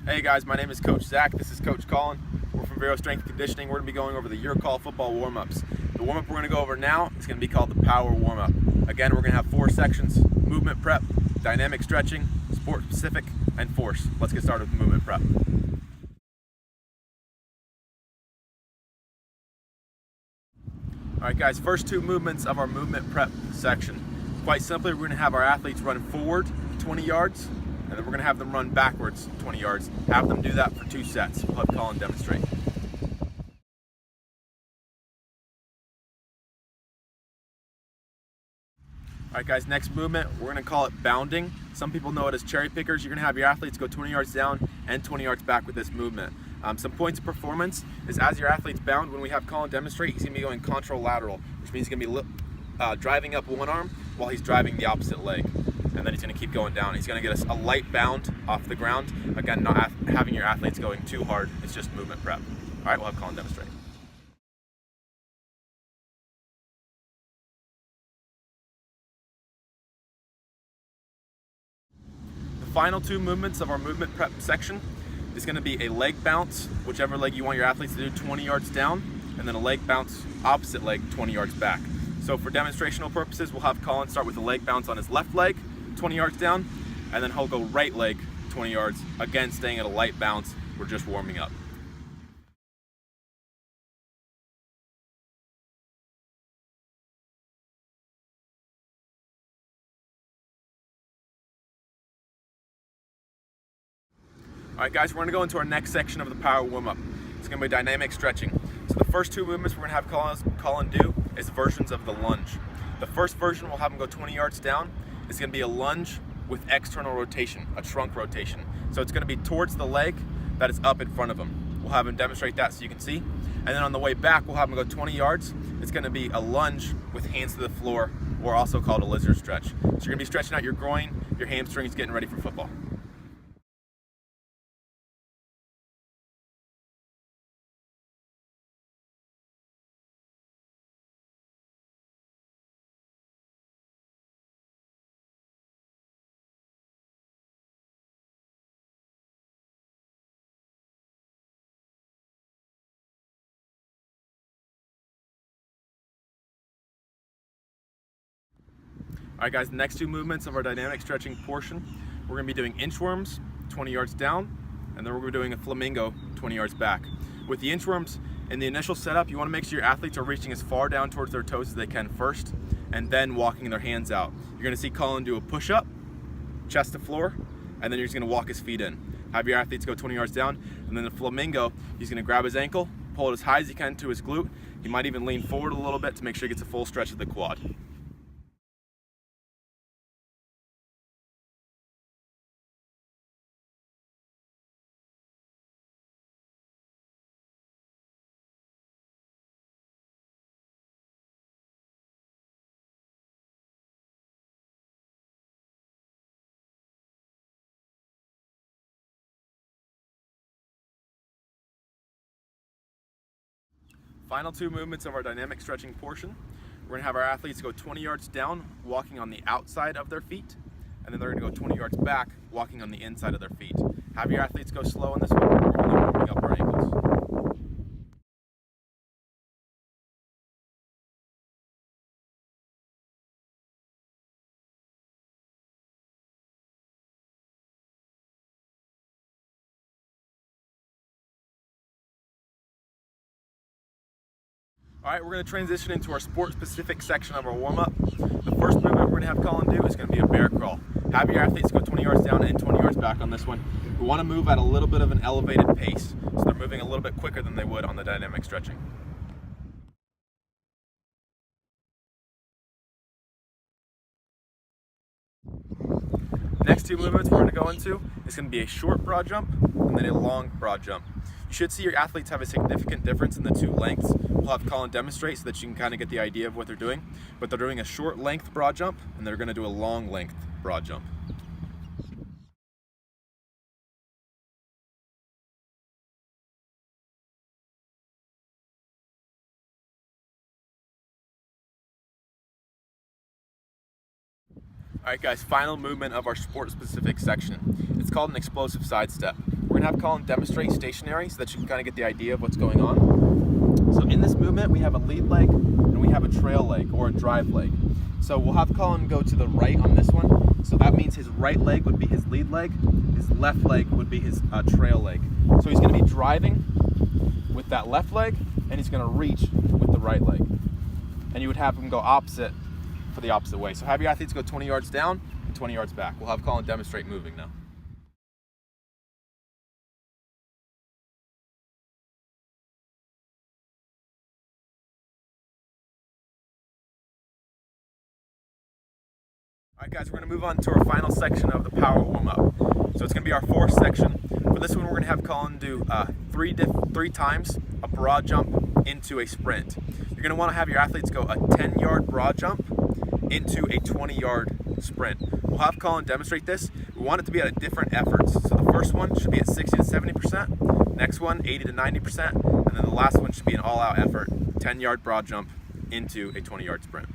Hey guys, my name is Coach Zach. This is Coach Colin. We're from Vero Strength Conditioning. We're going to be going over the Your Call football warm-ups. The warm-up we're going to go over now is going to be called the power warm-up. Again, we're going to have 4 sections: movement prep, dynamic stretching, sport specific, and force. Let's get started with movement prep. Alright guys, first 2 movements of our movement prep section. Quite simply, we're going to have our athletes run forward 20 yards, and then we're going to have them run backwards 20 yards. Have them do that for 2 sets. We'll have Colin demonstrate. Alright guys, next movement, we're going to call it bounding. Some people know it as cherry pickers. You're going to have your athletes go 20 yards down and 20 yards back with this movement. Some points of performance is as your athletes bound, when we have Colin demonstrate, he's going to be going contralateral, which means he's going to be driving up one arm while he's driving the opposite leg. And then he's going to keep going down. He's going to get a light bound off the ground. Again, not having your athletes going too hard. It's just movement prep. All right, we'll have Colin demonstrate. The final 2 movements of our movement prep section is going to be a leg bounce, whichever leg you want your athletes to do, 20 yards down, and then a leg bounce, opposite leg, 20 yards back. So for demonstrational purposes, we'll have Colin start with a leg bounce on his left leg, 20 yards down, and then he'll go right leg 20 yards, again staying at a light bounce. We're just warming up. Alright guys, we're going to go into our next section of the power warm-up. It's going to be dynamic stretching. So the first 2 movements we're going to have Colin do is versions of the lunge. The first version, we'll have him go 20 yards down. It's going to be a lunge with external rotation, a trunk rotation. So it's going to be towards the leg that is up in front of him. We'll have him demonstrate that so you can see. And then on the way back, we'll have him go 20 yards. It's going to be a lunge with hands to the floor, or also called a lizard stretch. So you're going to be stretching out your groin, your hamstrings, getting ready for football. Alright guys, the next 2 movements of our dynamic stretching portion, we're going to be doing inchworms 20 yards down, and then we're going to be doing a flamingo 20 yards back. With the inchworms, in the initial setup, you want to make sure your athletes are reaching as far down towards their toes as they can first, and then walking their hands out. You're going to see Colin do a push-up, chest to floor, and then you're just going to walk his feet in. Have your athletes go 20 yards down, and then the flamingo, he's going to grab his ankle, pull it as high as he can to his glute. He might even lean forward a little bit to make sure he gets a full stretch of the quad. Final 2 movements of our dynamic stretching portion. We're going to have our athletes go 20 yards down, walking on the outside of their feet, and then they're going to go 20 yards back, walking on the inside of their feet. Have your athletes go slow on this one. We're only warming up our ankles. Alright, we're going to transition into our sport-specific section of our warm-up. The first movement we're going to have Colin do is going to be a bear crawl. Have your athletes go 20 yards down and 20 yards back on this one. We want to move at a little bit of an elevated pace, so they're moving a little bit quicker than they would on the dynamic stretching. Next 2 movements we're going to go into is going to be a short broad jump and then a long broad jump. You should see your athletes have a significant difference in the 2 lengths. We'll have Colin demonstrate so that you can kind of get the idea of what they're doing. But they're doing a short length broad jump, and they're going to do a long length broad jump. Alright guys, final movement of our sport specific section. It's called an explosive sidestep. we're gonna have Colin demonstrate stationary so that you can kind of get the idea of what's going on. So in this movement, we have a lead leg and we have a trail leg or a drive leg. So we'll have Colin go to the right on this one. So that means his right leg would be his lead leg, his left leg would be his trail leg. So he's gonna be driving with that left leg and he's gonna reach with the right leg. And you would have him go opposite for the opposite way. So have your athletes go 20 yards down and 20 yards back. We'll have Colin demonstrate moving now. All right, guys, we're going to move on to our final section of the power warm-up. So it's going to be our fourth section. For this one, we're going to have Colin do three times a broad jump into a sprint. You're going to want to have your athletes go a 10-yard broad jump into a 20-yard sprint. We'll have Colin demonstrate this. We want it to be at a different efforts. So the first one should be at 60 to 70%, next one 80 to 90%, and then the last one should be an all-out effort, 10-yard broad jump into a 20-yard sprint.